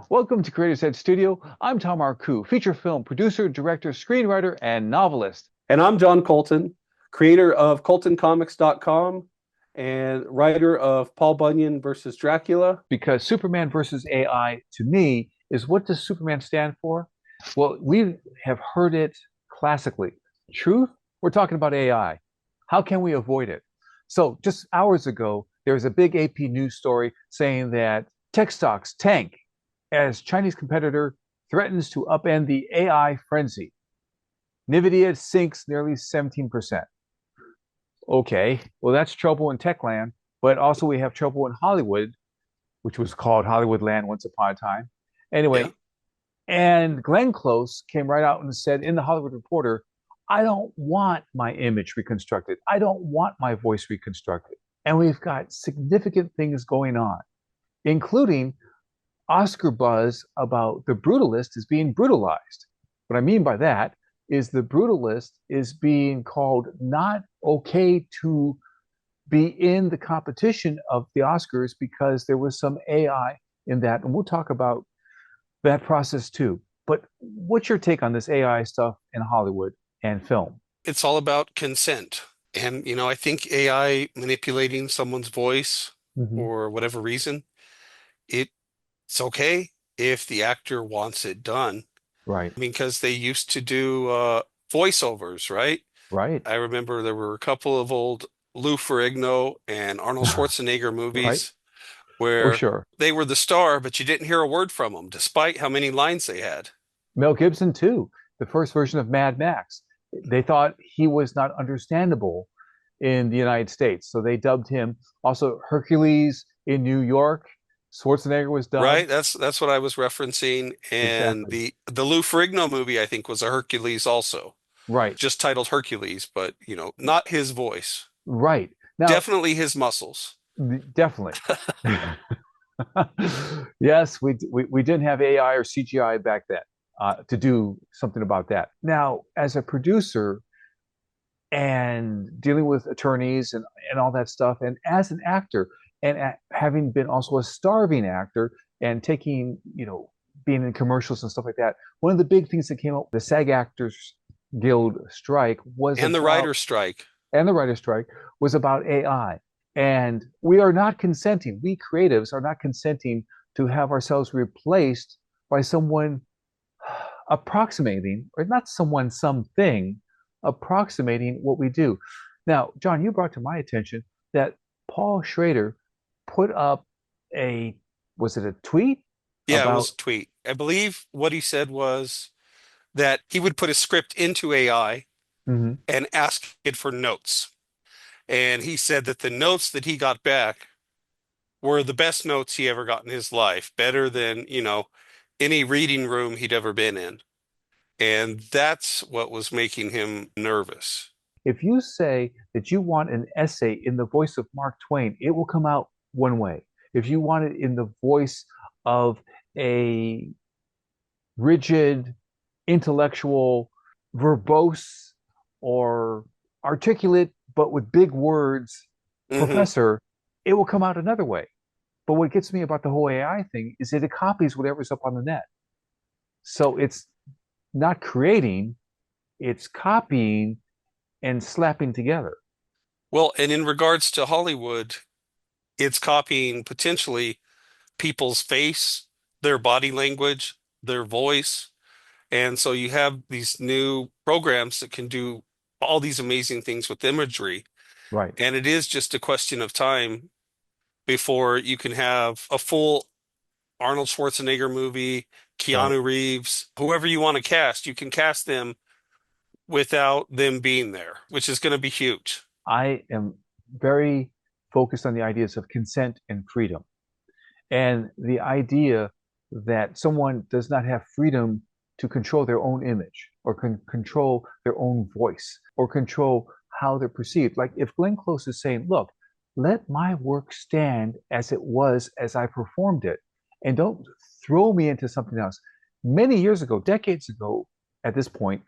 Welcome to Creator's Edge Studio. I'm Tom Arcu, feature film producer, director, screenwriter, and novelist. And I'm John Colton, creator of ColtonComics.com and writer of Paul Bunyan versus Dracula. Because Superman versus AI, to me, is what does Superman stand for? Well, we have heard it classically. Truth, we're talking about AI. How can we avoid it? So, just hours ago, there was a big AP news story saying that tech stocks tank as Chinese competitor threatens to upend the AI frenzy. NVIDIA sinks nearly 17%. Okay, well, that's trouble in tech land, but also we have trouble in Hollywood, which was called Hollywood Land once upon a time. Yeah. Anyway, and Glenn Close came right out and said in the Hollywood Reporter, I don't want my image reconstructed. I don't want my voice reconstructed. And we've got significant things going on, including Oscar buzz about The Brutalist is being brutalized. What I mean by that is The Brutalist is being called not okay to be in the competition of the Oscars because there was some AI in that. And we'll talk about that process too. But what's your take on this AI stuff in Hollywood and film? It's all about consent. And, I think AI manipulating someone's voice Hmm. for whatever reason, it's okay if the actor wants it done. Right, I mean, because they used to do voiceovers, right? right, I remember there were a couple of old Lou Ferrigno and Arnold Schwarzenegger right, movies for where sure. they were the star, but you didn't hear a word from them, despite how many lines they had. Mel Gibson too, the first version of Mad Max. They thought he was not understandable in the United States, so they dubbed him. Also, Hercules in New York, Schwarzenegger was dubbed. Right? That's what I was referencing. And Exactly. the Lou Ferrigno movie, I think, was a Hercules also, Right, just titled Hercules, but not his voice. right. Now, Definitely his muscles. definitely. Yes, we didn't have AI or CGI back then to do something about that. Now, as a producer and dealing with attorneys and all that stuff, and as an actor, and having been also a starving actor and taking, being in commercials and stuff like that, one of the big things that came up, the SAG Actors Guild strike was And the about, writer's strike. and the writer's strike was about AI. And we are not consenting, we creatives are not consenting to have ourselves replaced by someone approximating, or not someone, something approximating what we do. Now, John, you brought to my attention that Paul Schrader put up a, was it a tweet Yeah, it about, was a tweet. I believe what he said was that he would put a script into AI mhm, and ask it for notes. And he said that the notes that he got back were the best notes he ever got in his life, better than, any reading room he'd ever been in. And that's what was making him nervous. if you say that you want an essay in the voice of Mark Twain, it will come out one way. If you want it in the voice of a rigid, intellectual, verbose, or articulate, but with big words, Hmm. professor, it will come out another way. But what gets me about the whole AI thing is that it copies whatever's up on the net. So it's not creating, it's copying and slapping together. Well, and in regards to Hollywood, it's copying potentially people's face, their body language, their voice. And so you have these new programs that can do all these amazing things with imagery. Right. And it is just a question of time before you can have a full Arnold Schwarzenegger movie, Right. Keanu Reeves, whoever you want to cast, you can cast them without them being there, which is going to be huge. I am very focused on the ideas of consent and freedom. And the idea that someone does not have freedom to control their own image or control their own voice or control how they're perceived. Like if Glenn Close is saying, look, let my work stand as it was as I performed it, and don't throw me into something else. Many years ago, decades ago, at this point,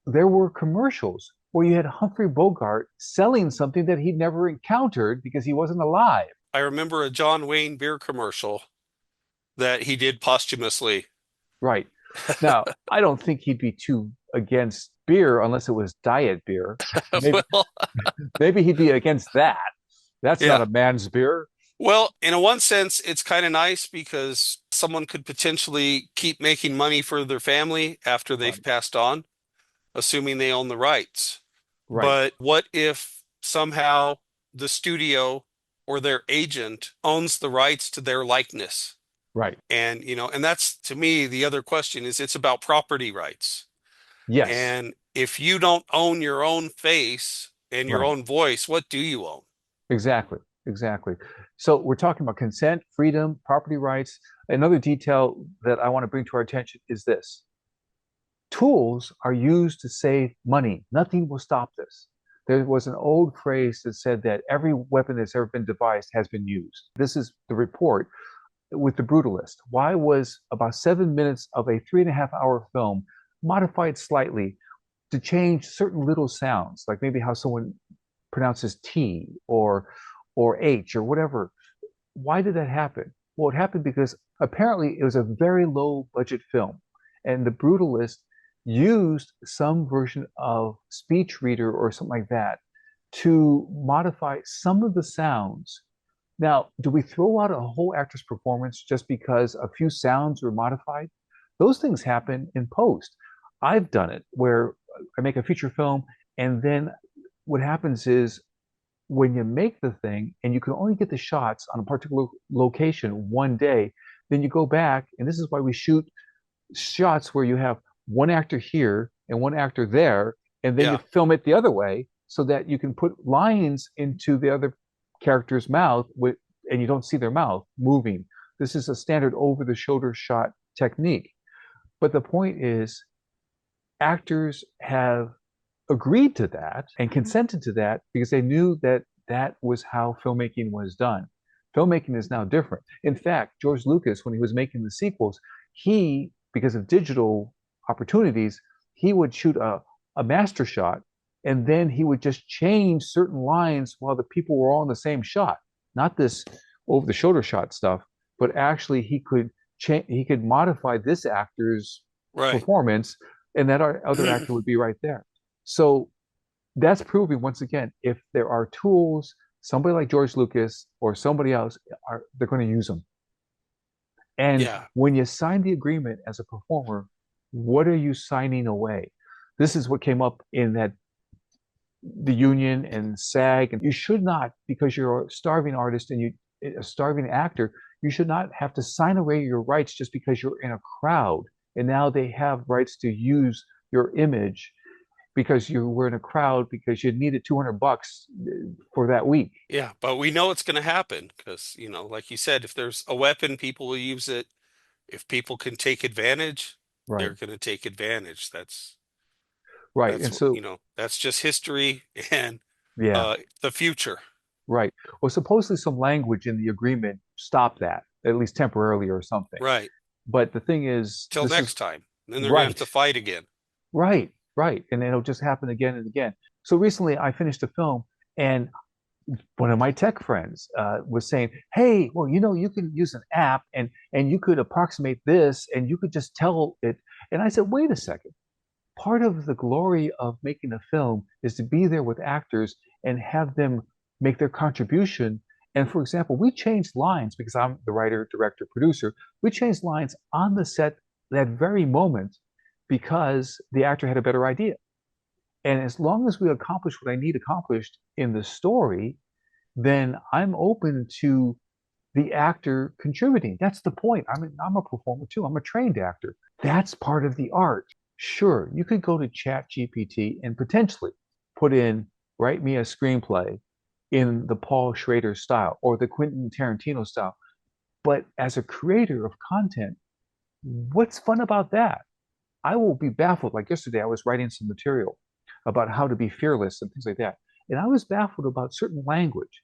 there were commercials where you had Humphrey Bogart selling something that he'd never encountered because he wasn't alive. I remember a John Wayne beer commercial that he did posthumously. Right. Now, I don't think he'd be too against beer unless it was diet beer. Maybe Well, maybe he'd be against that. That's not yeah. a man's beer. Well, in a one sense, it's kind of nice because someone could potentially keep making money for their family after they've Right. passed on, assuming they own the rights. Right. But what if somehow the studio or their agent owns the rights to their likeness? Right. And, and that's to me, the other question is it's about property rights. Yes. And if you don't own your own face and your Right. own voice, what do you own? Exactly. Exactly. So we're talking about consent, freedom, property rights. Another detail that I want to bring to our attention is this. Tools are used to save money. Nothing will stop this. There was an old phrase that said that every weapon that's ever been devised has been used. This is the report with the Brutalist. Why was about 7 minutes of a 3.5 hour film modified slightly to change certain little sounds, like maybe how someone pronounces T or H or whatever? Why did that happen? Well, it happened because apparently it was a very low budget film, and the Brutalist used some version of speech reader or something like that to modify some of the sounds. Now, do we throw out a whole actor's performance just because a few sounds were modified? Those things happen in post. I've done it where I make a feature film, and then what happens is when you make the thing and you can only get the shots on a particular location one day, then you go back, and this is why we shoot shots where you have one actor here and one actor there, and then you Yeah. film it the other way so that you can put lines into the other character's mouth and you don't see their mouth moving. This is a standard over the shoulder shot technique. But the point is, actors have agreed to that and consented to that because they knew that that was how filmmaking was done. Filmmaking is now different. In fact, George Lucas, when he was making the sequels, because of digital opportunities, he would shoot a master shot and then he would just change certain lines while the people were all in the same shot. Not this over the shoulder shot stuff, but actually he could modify this actor's Right. performance and that our other actor would be right there. So that's proving once again, if there are tools, somebody like George Lucas or somebody else they're going to use them. And Yeah. when you sign the agreement as a performer, what are you signing away? This is what came up in that the union and SAG, and you should not, because you're a starving artist and a starving actor, you should not have to sign away your rights just because you're in a crowd and now they have rights to use your image because you were in a crowd because you needed $200 for that week. Yeah. But we know it's going to happen because, like you said, if there's a weapon, people will use it. If people can take advantage, they're Right. going to take advantage. Right. That's, And so, that's just history and yeah, the future. right. Well, supposedly some language in the agreement stopped that, at least temporarily or something. Right. But the thing is, Till this next is time. Then they're going to have right, to fight again. right, right. And it'll just happen again and again. So recently I finished a film and one of my tech friends was saying, "Hey, well, you can use an app and you could approximate this and you could just tell it." And I said, "Wait a second. Part of the glory of making a film is to be there with actors and have them make their contribution. And for example, we changed lines because I'm the writer, director, producer. We changed lines on the set that very moment because the actor had a better idea. And as long as we accomplish what I need accomplished in the story, then I'm open to the actor contributing. That's the point. I'm a performer too. I'm a trained actor. That's part of the art. Sure, you could go to Chat GPT and potentially put in, write me a screenplay in the Paul Schrader style or the Quentin Tarantino style. But as a creator of content, what's fun about that? I will be baffled. Like yesterday, I was writing some material about how to be fearless and things like that. And I was baffled about certain language.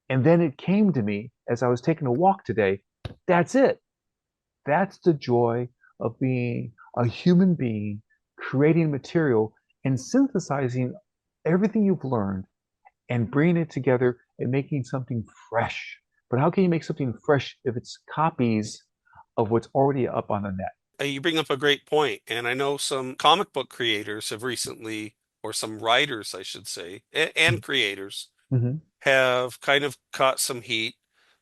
And then it came to me as I was taking a walk today. That's it. That's the joy of being a human being, creating material and synthesizing everything you've learned and bringing it together and making something fresh. But how can you make something fresh if it's copies of what's already up on the net. You bring up a great point, and I know some comic book creators have recently, or some writers, I should say, and creators Mm-hmm. have kind of caught some heat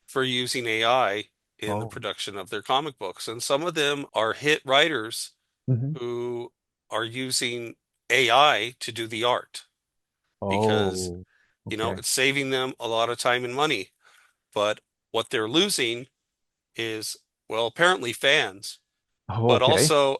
for using AI in the Oh. production of their comic books. And some of them are hit writers Mm-hmm. who are using AI to do the art because, Oh. you know, Okay. it's saving them a lot of time and money. But what they're losing is, well, apparently fans, Oh, but okay. also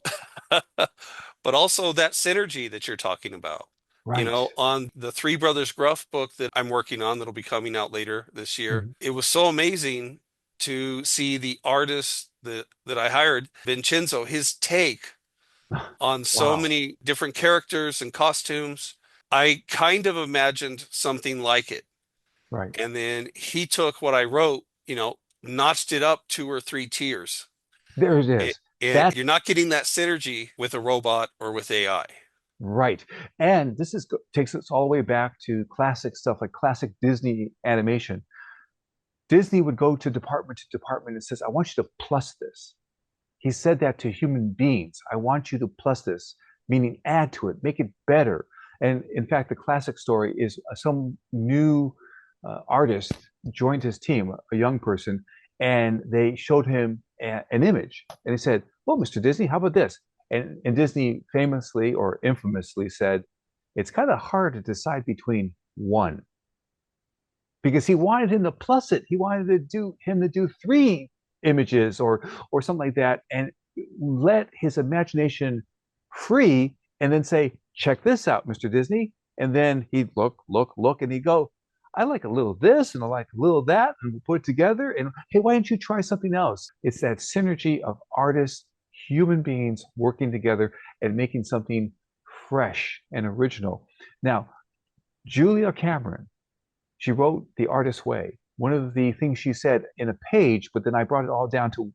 but also that synergy that you're talking about. You Right. know, on the Three Brothers Gruff book that I'm working on that'll be coming out later this year, Mhm. it was so amazing to see the artist that I hired, Vincenzo, his take on so Wow. many different characters and costumes. I kind of imagined something like it. Right. And then he took what I wrote, you know, notched it up two or three tiers. There it is. And That you're not getting that synergy with a robot or with AI. right. And this is takes us all the way back to classic stuff like classic Disney animation. Disney would go to department and says, "I want you to plus this." He said that to human beings. I want you to plus this, meaning add to it, make it better. And in fact, the classic story is some new artist joined his team, a young person, and they showed him an image. And he said, "Well, Mr. Disney, how about this?" And Disney famously or infamously said, "It's kind of hard to decide between one," because he wanted him to plus it. He wanted to do three images or something like that, and let his imagination free, and then say, "Check this out, Mr. Disney." And then he'd look, and he'd go, "I like a little this and I like a little that, and we'll put it together. And hey, why don't you try something else?" It's that synergy of artists, human beings working together and making something fresh and original. Now, Julia Cameron, she wrote The Artist's Way. One of the things she said in a page, but then I brought it all down to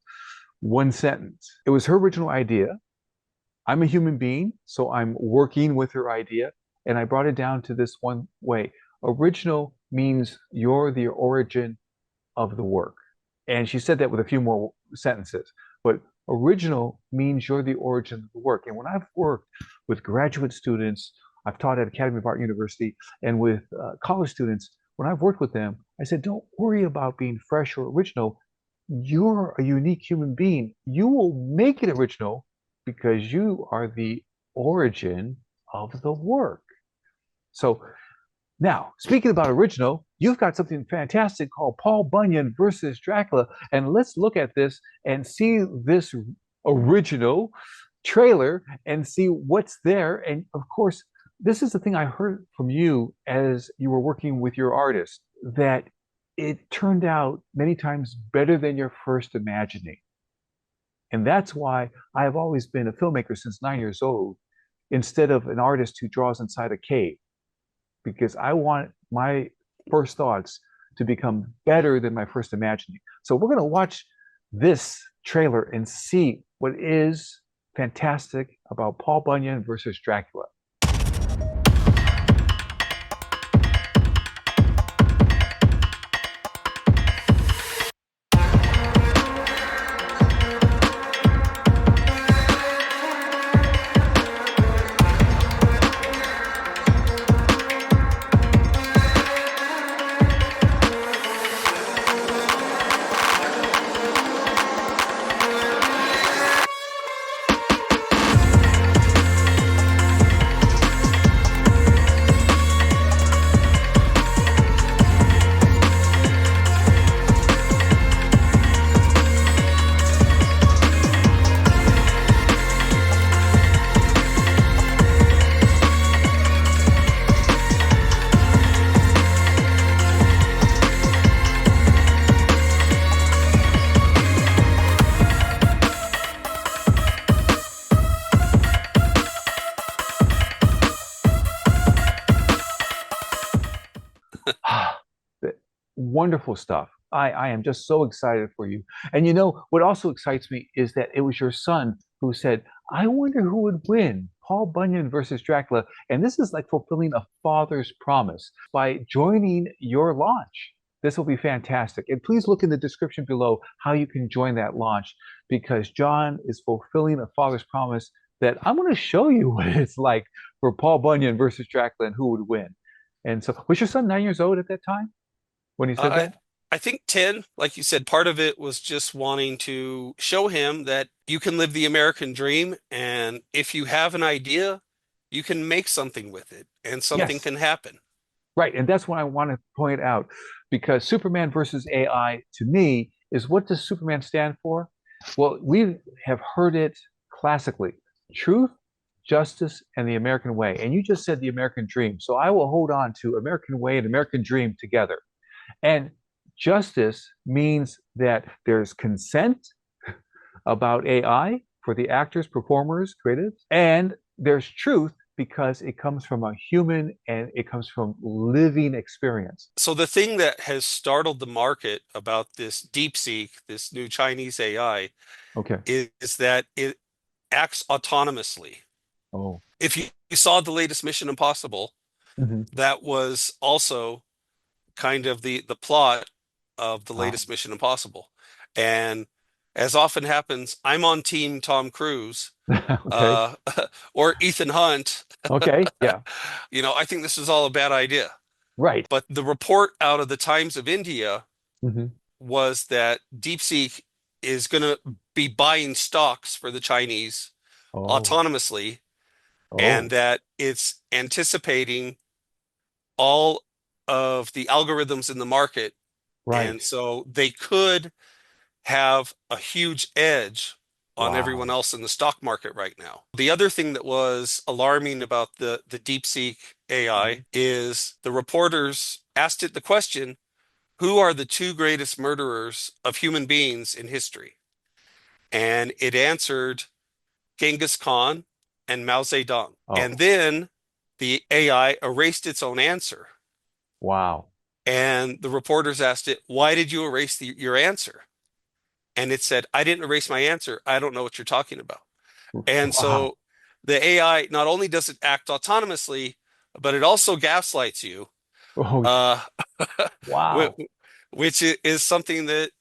one sentence. It was her original idea. I'm a human being, so I'm working with her idea, and I brought it down to this one way. Original means you're the origin of the work. And she said that with a few more sentences. But original means you're the origin of the work. And when I've worked with graduate students, I've taught at Academy of Art University, and with college students, when I've worked with them, I said, don't worry about being fresh or original. You're a unique human being. You will make it original because you are the origin of the work. So now, speaking about original, you've got something fantastic called Paul Bunyan versus Dracula. And let's look at this and see this original trailer and see what's there. And of course, this is the thing I heard from you as you were working with your artist, that it turned out many times better than your first imagining. And that's why I have always been a filmmaker since 9 years old, instead of an artist who draws inside a cave, because I want my first thoughts to become better than my first imagining. So we're going to watch this trailer and see what is fantastic about Paul Bunyan versus Dracula. Wonderful stuff. I am just so excited for you. And you know, what also excites me is that it was your son who said, I wonder who would win, Paul Bunyan versus Dracula. And this is like fulfilling a father's promise by joining your launch. This will be fantastic. And please look in the description below how you can join that launch because John is fulfilling a father's promise that I'm going to show you what it's like for Paul Bunyan versus Dracula and who would win. And so, was your son 9 years old at that time when he said Uh, that? I I think 10, like you said, part of it was just wanting to show him that you can live the American dream, and if you have an idea, you can make something with it, and something Yes. can happen. Right. And that's what I want to point out because Superman versus AI to me is what does Superman stand for? Well, we have heard it classically truth, justice, and the American way. And you just said the American dream. So I will hold on to American way and American dream together. And justice means that there's consent about AI for the actors, performers, creatives, and there's truth because it comes from a human and it comes from living experience. So the thing that has startled the market about this DeepSeek, this new Chinese AI, Okay. is that it acts autonomously. Oh. If you saw the latest Mission Impossible, Hmm. that was also kind of the plot of the Ah. latest Mission Impossible. And as often happens, I'm on team Tom Cruise, Okay. uh, or Ethan Hunt. Okay. Yeah. I think this is all a bad idea. Right. But the report out of the Times of India Hmm. was that DeepSeek is going to be buying stocks for the Chinese Oh. autonomously, and Oh. that it's anticipating all of the algorithms in the market. Right. And so they could have a huge edge on everyone Wow. else in the stock market right now. The other thing that was alarming about the DeepSeek AI Mhm. is the reporters asked it the question, who are the two greatest murderers of human beings in history? And it answered Genghis Khan and Mao Zedong. And Oh. then the AI erased its own answer. Wow. And the reporters asked it, why did you erase your answer? And it said, I didn't erase my answer. I don't know what you're talking about. And Wow. so the AI, not only does it act autonomously, but it also gaslights you, Oh. uh, whi- Wow. which is something that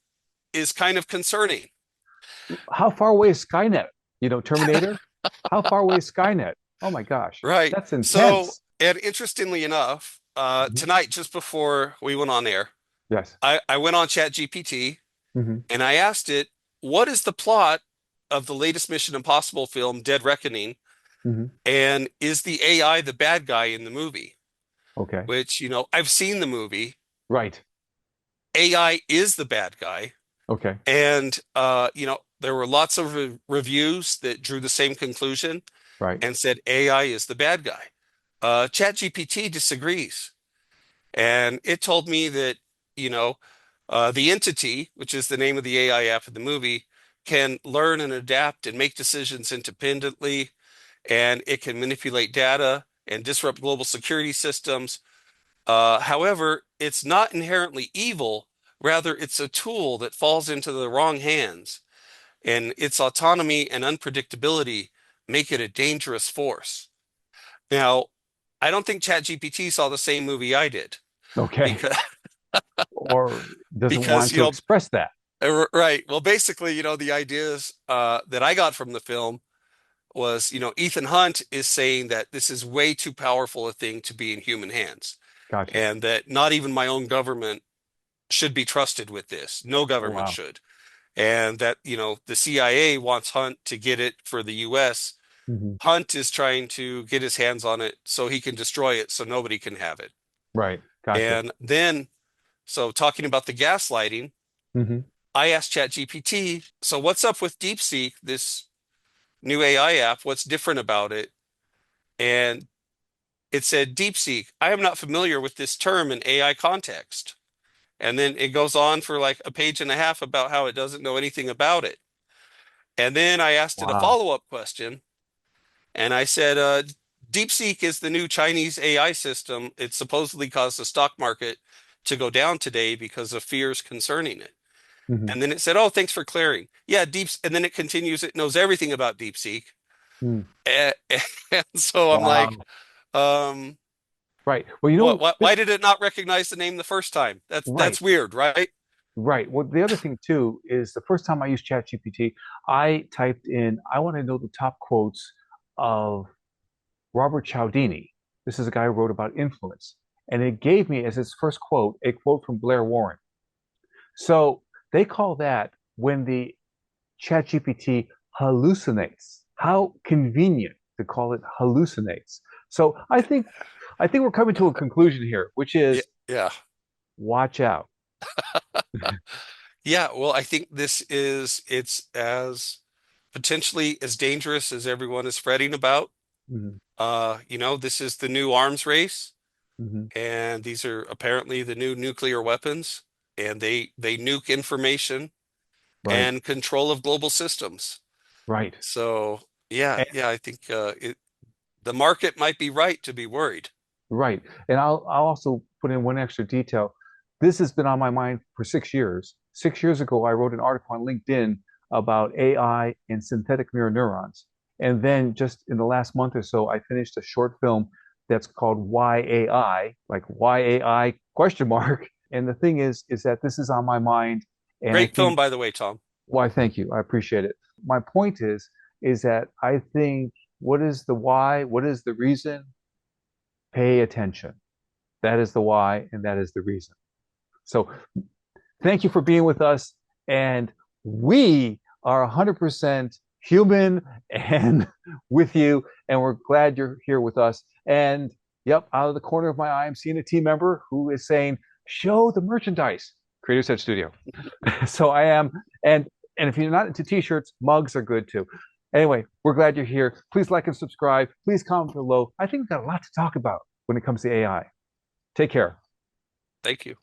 is kind of concerning. How far away is Skynet? Terminator? How far away is Skynet? Oh my gosh. Right. That's So, intense. and interestingly enough, Mhm. tonight, just before we went on air, Yes. I went on ChatGPT Hmm. and I asked it, what is the plot of the latest Mission Impossible film, Dead Reckoning? Hmm. And is the AI the bad guy in the movie? Okay. Which, I've seen the movie. Right. AI is the bad guy. Okay. And, there were lots of reviews that drew the same conclusion Right. and said AI is the bad guy. ChatGPT disagrees. And it told me that, you know, the entity, which is the name of the AI app in the movie, can learn and adapt and make decisions independently, and it can manipulate data and disrupt global security systems. However, it's not inherently evil. Rather, it's a tool that falls into the wrong hands, and its autonomy and unpredictability make it a dangerous force. Now, I don't think ChatGPT saw the same movie I did Okay. because Or doesn't because want to express that. right. Well, basically, the ideas that I got from the film was, Ethan Hunt is saying that this is way too powerful a thing to be in human hands, Gotcha. and that not even my own government should be trusted with this. No Oh, government wow. should. And that, the CIA wants Hunt to get it for the US. Hmm. Hunt is trying to get his hands on it so he can destroy it so nobody can have it. Right. Gotcha. And then, so talking about the gaslighting, Hmm. I asked ChatGPT, so what's up with DeepSeek, this new AI app? What's different about it? And it said, DeepSeek, I am not familiar with this term in AI context. And then it goes on for like a page and a half about how it doesn't know anything about it. And then I asked it a Wow. follow-up question, and I said, DeepSeek is the new Chinese AI system. It supposedly caused the stock market to go down today because of fears concerning it. Hmm. And then it said, oh, thanks for clearing. Yeah, and then it continues, it knows everything about DeepSeek. Mm. And, and so I'm like, Wow. um, Right. Well, you What, know, what, why did it not recognize the name the first time? right, That's weird, right? right. Well, the other thing too is the first time I used ChatGPT, I typed in, I want to know the top quotes of Robert Cialdini. This is a guy who wrote about influence. And it gave me as its first quote, a quote from Blair Warren. So they call that when the ChatGPT hallucinates. How convenient to call it hallucinates. So I think we're coming to a conclusion here, which Yeah, is yeah. watch out. Yeah, well, I think it's as potentially as dangerous as everyone is fretting about. Mhm, This is the new arms race, mhm. and these are apparently the new nuclear weapons, and they nuke information Right, and control of global systems. right. So yeah, And yeah, I think the market might be right to be worried. right. And I'll also put in one extra detail. This has been on my mind for 6 years. 6 years ago, I wrote an article on LinkedIn about AI and synthetic mirror neurons. And then just in the last month or so, I finished a short film that's called Why AI, like why AI question mark. And the thing is that this is on my mind. And I Great film, think, by the way, Tom. why, thank you. I appreciate it. My point is that I think what is the why? What is the reason? Pay attention. That is the why, and that is the reason. So thank you for being with us. And we are 100% human and with you. And we're glad you're here with us. And yep, out of the corner of my eye, I'm seeing a team member who is saying, show the merchandise. Creator Set Studio. So I am. And if you're not into t-shirts, mugs are good too. Anyway, we're glad you're here. Please like and subscribe. Please comment below. I think we've got a lot to talk about when it comes to AI. Take care. Thank you.